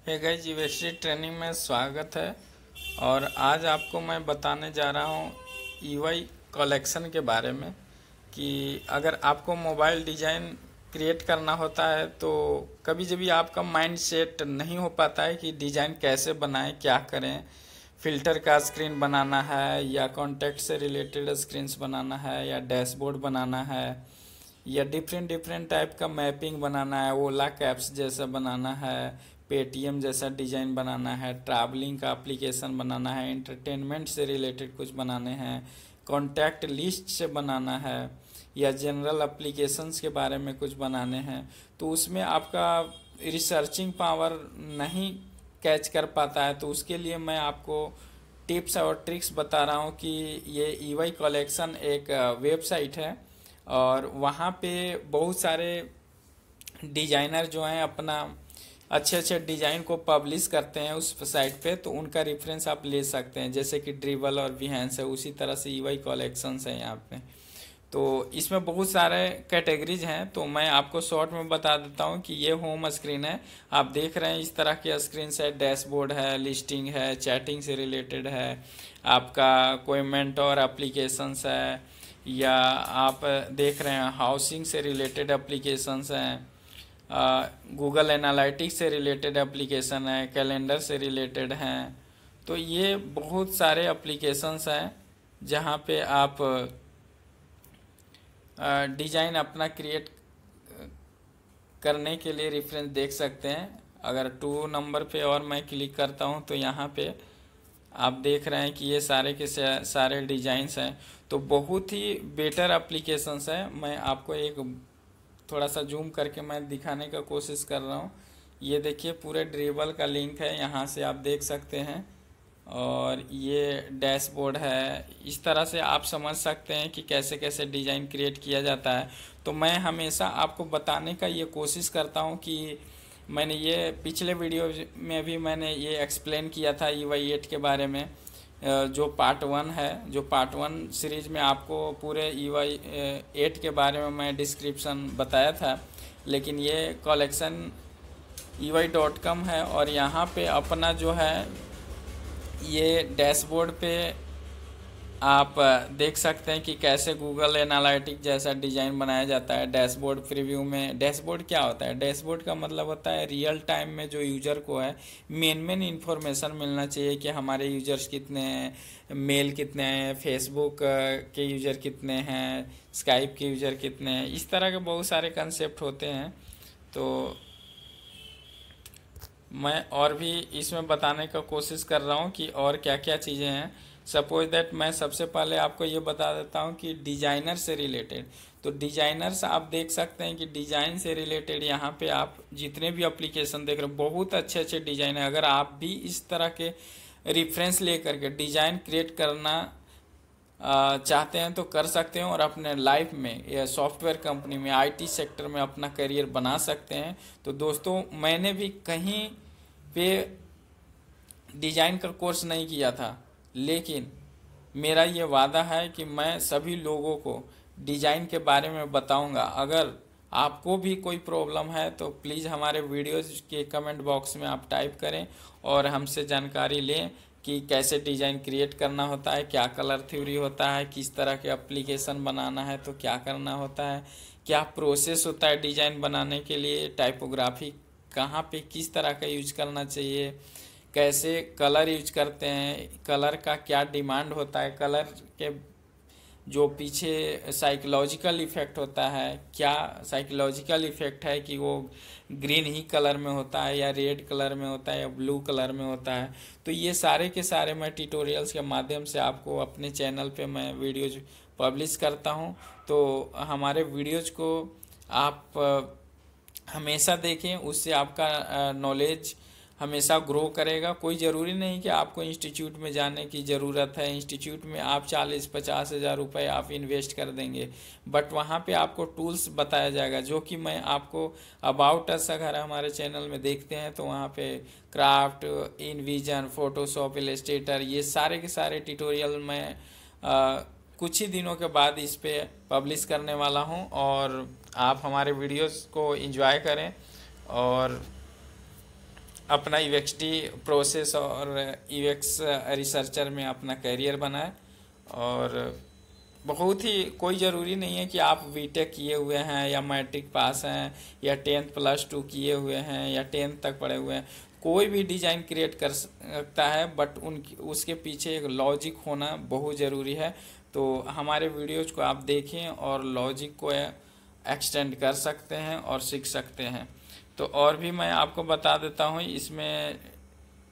Hey guys, जीवेश्री training में स्वागत है। और आज आपको मैं बताने जा रहा हूँ ईवाई कलेक्शन के बारे में कि अगर आपको मोबाइल डिज़ाइन क्रिएट करना होता है तो कभी कभी आपका माइंड सेट नहीं हो पाता है कि डिज़ाइन कैसे बनाएं, क्या करें। फ़िल्टर का स्क्रीन बनाना है या कॉन्टेक्ट से रिलेटेड स्क्रीन्स बनाना है या डैशबोर्ड बनाना है या डिफरेंट डिफरेंट टाइप का मैपिंग बनाना है, ओला कैप्स जैसा बनाना है, पेटीएम जैसा डिज़ाइन बनाना है, ट्रैवलिंग का एप्लीकेशन बनाना है, एंटरटेनमेंट से रिलेटेड कुछ बनाने हैं, कॉन्टैक्ट लिस्ट से बनाना है या जनरल एप्लीकेशंस के बारे में कुछ बनाने हैं। तो उसमें आपका रिसर्चिंग पावर नहीं कैच कर पाता है। तो उसके लिए मैं आपको टिप्स और ट्रिक्स बता रहा हूँ कि ये ईवाई कलेक्शन एक वेबसाइट है और वहाँ पे बहुत सारे डिजाइनर जो हैं अपना अच्छे अच्छे डिज़ाइन को पब्लिश करते हैं उस साइट पे। तो उनका रेफरेंस आप ले सकते हैं, जैसे कि ड्रिबल और विहेंस है, उसी तरह से ईवाई कलेक्शंस है यहाँ पे। तो इसमें बहुत सारे कैटेगरीज हैं, तो मैं आपको शॉर्ट में बता देता हूँ कि ये होम स्क्रीन है। आप देख रहे हैं इस तरह के स्क्रीन है, डैशबोर्ड है, लिस्टिंग है, चैटिंग से रिलेटेड है, आपका कोई मेंटोर एप्लीकेशंस है, या आप देख रहे हैं हाउसिंग से रिलेटेड एप्लीकेशंस हैं, गूगल एनालिटिक्स से रिलेटेड एप्लीकेशन है, कैलेंडर से रिलेटेड हैं। तो ये बहुत सारे एप्लीकेशंस हैं जहाँ पे आप डिज़ाइन अपना क्रिएट करने के लिए रेफरेंस देख सकते हैं। अगर 2 नंबर पे और मैं क्लिक करता हूँ तो यहाँ पे आप देख रहे हैं कि ये सारे के सारे डिज़ाइंस हैं। तो बहुत ही बेटर एप्लीकेशंस है। मैं आपको एक थोड़ा सा जूम करके मैं दिखाने का कोशिश कर रहा हूँ। ये देखिए, पूरे ड्रिबल का लिंक है, यहाँ से आप देख सकते हैं। और ये डैशबोर्ड है। इस तरह से आप समझ सकते हैं कि कैसे कैसे डिज़ाइन क्रिएट किया जाता है। तो मैं हमेशा आपको बताने का ये कोशिश करता हूँ कि मैंने ये पिछले वीडियो में भी मैंने ये एक्सप्लेन किया था ईवाई 8 के बारे में। जो पार्ट 1 है, जो पार्ट 1 सीरीज में आपको पूरे ईवाई 8 के बारे में मैं डिस्क्रिप्शन बताया था। लेकिन ये कलेक्शन EY.com है और यहाँ पे अपना जो है ये डैशबोर्ड पे आप देख सकते हैं कि कैसे गूगल एनालिटिक्स जैसा डिज़ाइन बनाया जाता है। डैशबोर्ड प्रीव्यू में डैशबोर्ड क्या होता है? डैशबोर्ड का मतलब होता है रियल टाइम में जो यूज़र को है मेन इन्फॉर्मेशन मिलना चाहिए कि हमारे यूज़र्स कितने हैं, मेल कितने हैं, फेसबुक के यूज़र कितने हैं, स्काइप के यूज़र कितने हैं। इस तरह के बहुत सारे कंसेप्ट होते हैं। तो मैं और भी इसमें बताने का कोशिश कर रहा हूँ कि और क्या क्या चीज़ें हैं। सपोज दैट मैं सबसे पहले आपको ये बता देता हूँ कि डिज़ाइनर से रिलेटेड। तो डिज़ाइनर्स आप देख सकते हैं कि डिज़ाइन से रिलेटेड यहाँ पे आप जितने भी एप्लीकेशन देख रहे हो बहुत अच्छे अच्छे डिज़ाइन है। अगर आप भी इस तरह के रेफरेंस लेकर के डिज़ाइन क्रिएट करना चाहते हैं तो कर सकते हैं और अपने लाइफ में या सॉफ्टवेयर कंपनी में IT सेक्टर में अपना करियर बना सकते हैं। तो दोस्तों, मैंने भी कहीं पे डिज़ाइन का कोर्स नहीं किया था, लेकिन मेरा ये वादा है कि मैं सभी लोगों को डिज़ाइन के बारे में बताऊंगा। अगर आपको भी कोई प्रॉब्लम है तो प्लीज़ हमारे वीडियोज़ के कमेंट बॉक्स में आप टाइप करें और हमसे जानकारी लें कि कैसे डिज़ाइन क्रिएट करना होता है, क्या कलर थ्योरी होता है, किस तरह के एप्लीकेशन बनाना है तो क्या करना होता है, क्या प्रोसेस होता है डिज़ाइन बनाने के लिए, टाइपोग्राफी कहाँ पे किस तरह का यूज करना चाहिए, कैसे कलर यूज करते हैं, कलर का क्या डिमांड होता है, कलर के जो पीछे साइकोलॉजिकल इफ़ेक्ट होता है, क्या साइकोलॉजिकल इफ़ेक्ट है कि वो ग्रीन ही कलर में होता है या रेड कलर में होता है या ब्लू कलर में होता है। तो ये सारे के सारे मैं ट्यूटोरियल्स के माध्यम से आपको अपने चैनल पे मैं वीडियोज पब्लिश करता हूँ। तो हमारे वीडियोज को आप हमेशा देखें, उससे आपका नॉलेज हमेशा ग्रो करेगा। कोई ज़रूरी नहीं कि आपको इंस्टीट्यूट में जाने की ज़रूरत है। इंस्टीट्यूट में आप 40-50 हज़ार रुपये आप इन्वेस्ट कर देंगे, बट वहाँ पे आपको टूल्स बताया जाएगा जो कि मैं आपको अबाउट अस अगर हमारे चैनल में देखते हैं तो वहाँ पे क्राफ्ट, इनविजन, फोटोशॉप, इलस्ट्रेटर, ये सारे के सारे ट्यूटोरियल मैं कुछ ही दिनों के बाद इस पे पब्लिश करने वाला हूँ। और आप हमारे वीडियोस को एंजॉय करें और अपना यूएक्सडी प्रोसेस और यूएक्स रिसर्चर में अपना करियर बनाए। और बहुत ही कोई ज़रूरी नहीं है कि आप बीटेक किए हुए हैं या मैट्रिक पास हैं या 10th+2 किए हुए हैं या 10th तक पढ़े हुए हैं, कोई भी डिज़ाइन क्रिएट कर सकता है, बट उसके पीछे एक लॉजिक होना बहुत ज़रूरी है। तो हमारे वीडियोज को आप देखें और लॉजिक को एक्सटेंड कर सकते हैं और सीख सकते हैं। तो और भी मैं आपको बता देता हूँ इसमें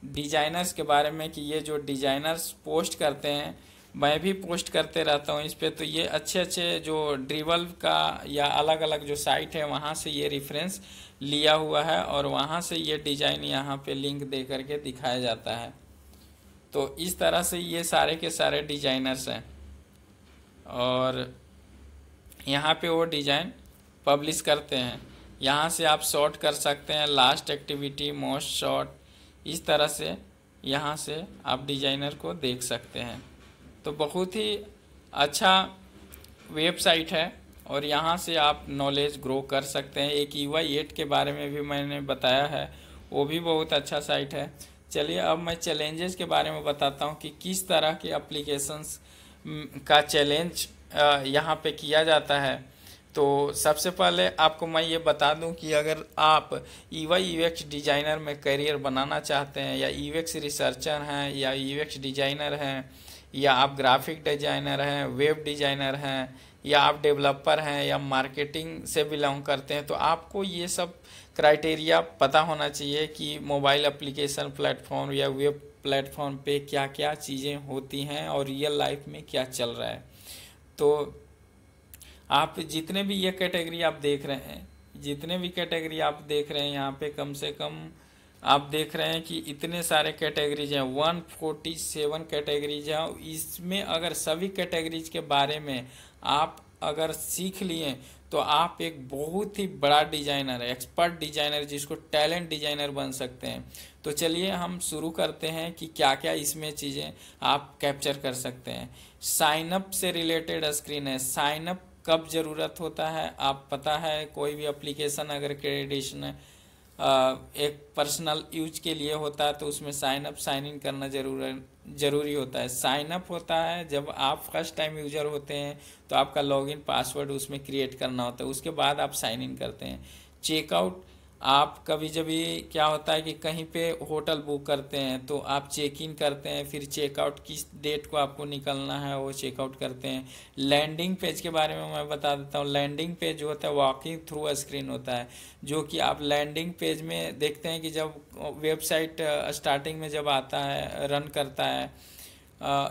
डिजाइनर्स के बारे में कि ये जो डिजाइनर्स पोस्ट करते हैं, मैं भी पोस्ट करते रहता हूँ इस पे। तो ये अच्छे अच्छे जो ड्रिवल का या अलग अलग जो साइट है वहाँ से ये रेफरेंस लिया हुआ है और वहाँ से ये डिज़ाइन यहाँ पे लिंक दे करके दिखाया जाता है। तो इस तरह से ये सारे के सारे डिजाइनर्स हैं और यहाँ पे वो डिज़ाइन पब्लिश करते हैं। यहाँ से आप सॉर्ट कर सकते हैं, लास्ट एक्टिविटी, मोस्ट शॉर्ट, इस तरह से यहाँ से आप डिजाइनर को देख सकते हैं। तो बहुत ही अच्छा वेबसाइट है और यहाँ से आप नॉलेज ग्रो कर सकते हैं। एक UI8 के बारे में भी मैंने बताया है, वो भी बहुत अच्छा साइट है। चलिए अब मैं चैलेंजेस के बारे में बताता हूँ कि किस तरह के एप्लीकेशंस का चैलेंज यहाँ पे किया जाता है। तो सबसे पहले आपको मैं ये बता दूं कि अगर आप UI UX डिज़ाइनर में करियर बनाना चाहते हैं या UX रिसर्चर हैं या UX डिज़ाइनर हैं या आप ग्राफिक डिज़ाइनर हैं, वेब डिज़ाइनर हैं या आप डेवलपर हैं या मार्केटिंग से बिलोंग करते हैं, तो आपको ये सब क्राइटेरिया पता होना चाहिए कि मोबाइल एप्लीकेशन प्लेटफॉर्म या वेब प्लेटफॉर्म पे क्या क्या चीज़ें होती हैं और रियल लाइफ में क्या चल रहा है। तो आप जितने भी ये कैटेगरी आप देख रहे हैं, जितने भी कैटेगरी आप देख रहे हैं यहाँ पे कम से कम आप देख रहे हैं कि इतने सारे कैटेगरीज हैं, 147 कैटेगरीज हैं। इसमें अगर सभी कैटेगरीज के बारे में आप अगर सीख लिए तो आप एक बहुत ही बड़ा डिजाइनर, एक्सपर्ट डिजाइनर, जिसको टैलेंट डिजाइनर बन सकते हैं। तो चलिए हम शुरू करते हैं कि क्या क्या इसमें चीज़ें आप कैप्चर कर सकते हैं। साइन अप से रिलेटेड स्क्रीन है। साइन अप कब ज़रूरत होता है, आप पता है कोई भी एप्लीकेशन अगर क्रेडिशन एक पर्सनल यूज के लिए होता है तो उसमें साइन अप साइन इन करना ज़रूरी होता है। साइन अप होता है जब आप फर्स्ट टाइम यूज़र होते हैं तो आपका लॉगिन पासवर्ड उसमें क्रिएट करना होता है, उसके बाद आप साइन इन करते हैं। चेकआउट, आप कभी जब क्या होता है कि कहीं पे होटल बुक करते हैं तो आप चेक इन करते हैं, फिर चेकआउट किस डेट को आपको निकलना है वो चेकआउट करते हैं। लैंडिंग पेज के बारे में मैं बता देता हूँ। लैंडिंग पेज जो होता है वॉकिंग थ्रू स्क्रीन होता है, जो कि आप लैंडिंग पेज में देखते हैं कि जब वेबसाइट स्टार्टिंग में जब आता है, रन करता है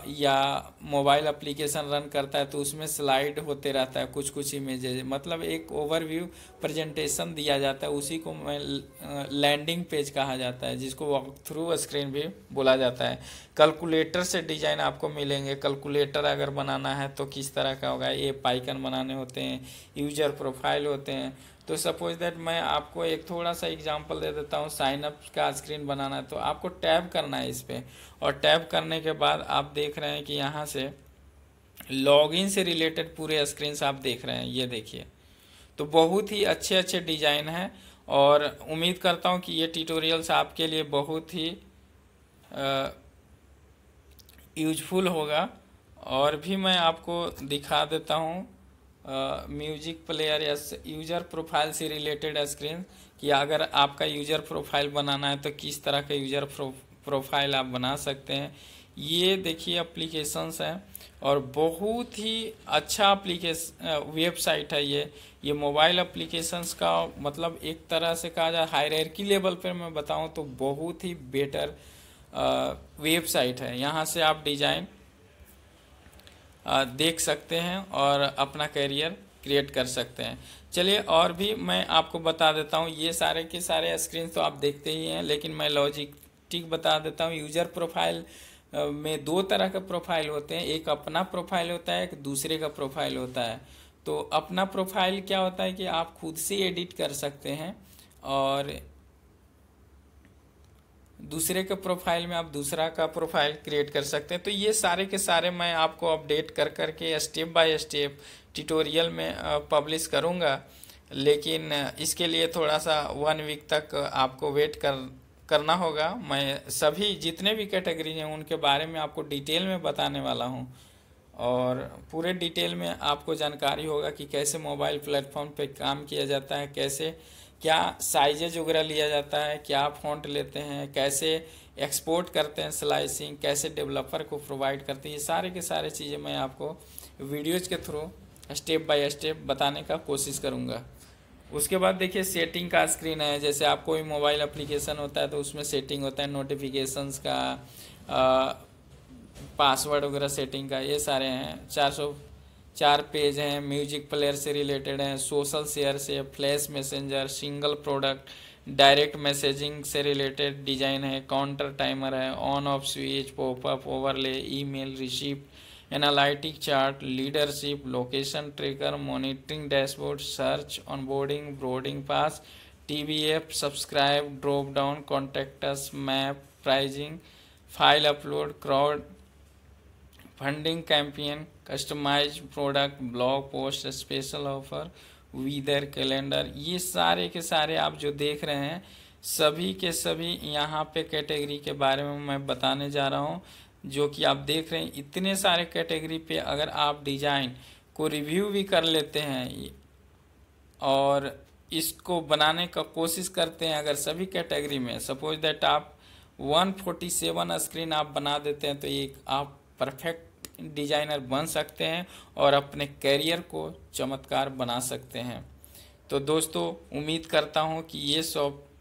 या मोबाइल एप्लीकेशन रन करता है तो उसमें स्लाइड होते रहता है कुछ कुछ इमेजेस, मतलब एक ओवरव्यू प्रेजेंटेशन दिया जाता है, उसी को लैंडिंग पेज कहा जाता है, जिसको वॉक थ्रू स्क्रीन भी बोला जाता है। कैलकुलेटर से डिजाइन आपको मिलेंगे। कैलकुलेटर अगर बनाना है तो किस तरह का होगा, ये पाइकन बनाने होते हैं, यूजर प्रोफाइल होते हैं। तो सपोज दैट मैं आपको एक थोड़ा सा एग्जांपल दे देता हूँ। साइन अप का स्क्रीन बनाना है तो आपको टैब करना है इस पर, और टैब करने के बाद आप देख रहे हैं कि यहाँ से लॉगिन से रिलेटेड पूरे स्क्रीन आप देख रहे हैं, ये देखिए। तो बहुत ही अच्छे अच्छे डिज़ाइन हैं और उम्मीद करता हूँ कि ये ट्यूटोरियल्स आपके लिए बहुत ही यूजफुल होगा। और भी मैं आपको दिखा देता हूँ म्यूजिक प्लेयर या यूज़र प्रोफाइल से रिलेटेड स्क्रीन, कि अगर आपका यूज़र प्रोफाइल बनाना है तो किस तरह का यूज़र प्रोफाइल आप बना सकते हैं। ये देखिए एप्लीकेशंस हैं और बहुत ही अच्छा एप्लीकेशन वेबसाइट है ये मोबाइल एप्लीकेशंस का, मतलब एक तरह से कहा जाए हायरार्की लेवल पर मैं बताऊं तो बहुत ही बेटर वेबसाइट है। यहाँ से आप डिज़ाइन देख सकते हैं और अपना करियर क्रिएट कर सकते हैं। चलिए और भी मैं आपको बता देता हूँ। ये सारे के सारे स्क्रीन तो आप देखते ही हैं, लेकिन मैं लॉजिक बता देता हूँ। यूज़र प्रोफाइल में दो तरह का प्रोफाइल होते हैं, एक अपना प्रोफाइल होता है, एक दूसरे का प्रोफाइल होता है। तो अपना प्रोफाइल क्या होता है कि आप खुद से एडिट कर सकते हैं और दूसरे के प्रोफाइल में आप दूसरा का प्रोफाइल क्रिएट कर सकते हैं। तो ये सारे के सारे मैं आपको अपडेट कर करके स्टेप बाय स्टेप ट्यूटोरियल में पब्लिश करूँगा, लेकिन इसके लिए थोड़ा सा 1 वीक तक आपको वेट करना होगा। मैं सभी जितने भी कैटेगरी हैं उनके बारे में आपको डिटेल में बताने वाला हूं, और पूरे डिटेल में आपको जानकारी होगा कि कैसे मोबाइल प्लेटफॉर्म पे काम किया जाता है, कैसे क्या साइजेज वगैरह लिया जाता है, क्या फ़ॉन्ट लेते हैं, कैसे एक्सपोर्ट करते हैं स्लाइसिंग, कैसे डेवलपर को प्रोवाइड करते हैं। ये सारे के सारे चीज़ें मैं आपको वीडियोज़ के थ्रू स्टेप बाय स्टेप बताने का कोशिश करूँगा। उसके बाद देखिए सेटिंग का स्क्रीन है। जैसे आप कोई मोबाइल एप्लीकेशन होता है तो उसमें सेटिंग होता है, नोटिफिकेशंस का, पासवर्ड वगैरह सेटिंग का, ये सारे हैं। 404 पेज हैं, म्यूजिक प्लेयर से रिलेटेड हैं, सोशल शेयर से, flash messenger, single product, direct messaging से रिलेटेड डिज़ाइन है, काउंटर टाइमर है, on off switch, popup, overlay, email, receipt, analytic chart, leadership, location tracker, monitoring dashboard, search, onboarding, boarding pass, TBF, subscribe, drop down, contacts, map, pricing, file upload, crowd funding campaign, customize product, blog post, special offer, weather calendar, ये सारे के सारे आप जो देख रहे हैं सभी के सभी यहाँ पे कैटेगरी के बारे में मैं बताने जा रहा हूँ। जो कि आप देख रहे हैं इतने सारे कैटेगरी पे अगर आप डिज़ाइन को रिव्यू भी कर लेते हैं और इसको बनाने का कोशिश करते हैं, अगर सभी कैटेगरी में सपोज दैट आप 147 स्क्रीन आप बना देते हैं तो एक आप परफेक्ट डिजाइनर बन सकते हैं और अपने करियर को चमत्कार बना सकते हैं। तो दोस्तों उम्मीद करता हूं कि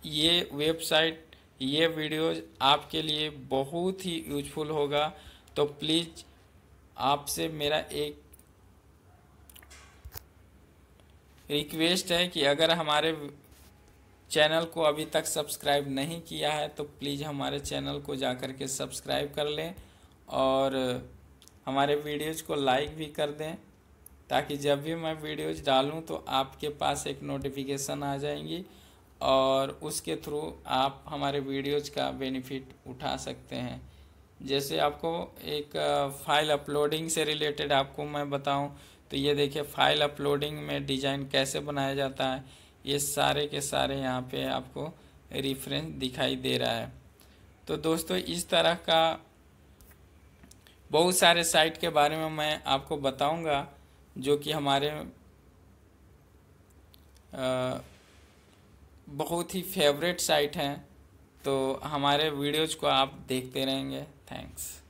ये वेबसाइट, ये वीडियोज आपके लिए बहुत ही यूजफुल होगा। तो प्लीज़ आपसे मेरा एक रिक्वेस्ट है कि अगर हमारे चैनल को अभी तक सब्सक्राइब नहीं किया है तो प्लीज़ हमारे चैनल को जाकर के सब्सक्राइब कर लें और हमारे वीडियोज को लाइक भी कर दें, ताकि जब भी मैं वीडियोज डालूं तो आपके पास एक नोटिफिकेशन आ जाएंगी और उसके थ्रू आप हमारे वीडियोज का बेनिफिट उठा सकते हैं। जैसे आपको एक फाइल अपलोडिंग से रिलेटेड आपको मैं बताऊं तो ये देखिए फाइल अपलोडिंग में डिज़ाइन कैसे बनाया जाता है, ये सारे के सारे यहाँ पे आपको रेफरेंस दिखाई दे रहा है। तो दोस्तों इस तरह का बहुत सारे साइट के बारे में मैं आपको बताऊंगा जो कि हमारे बहुत ही फेवरेट साइट हैं। तो हमारे वीडियोज़ को आप देखते रहेंगे। थैंक्स।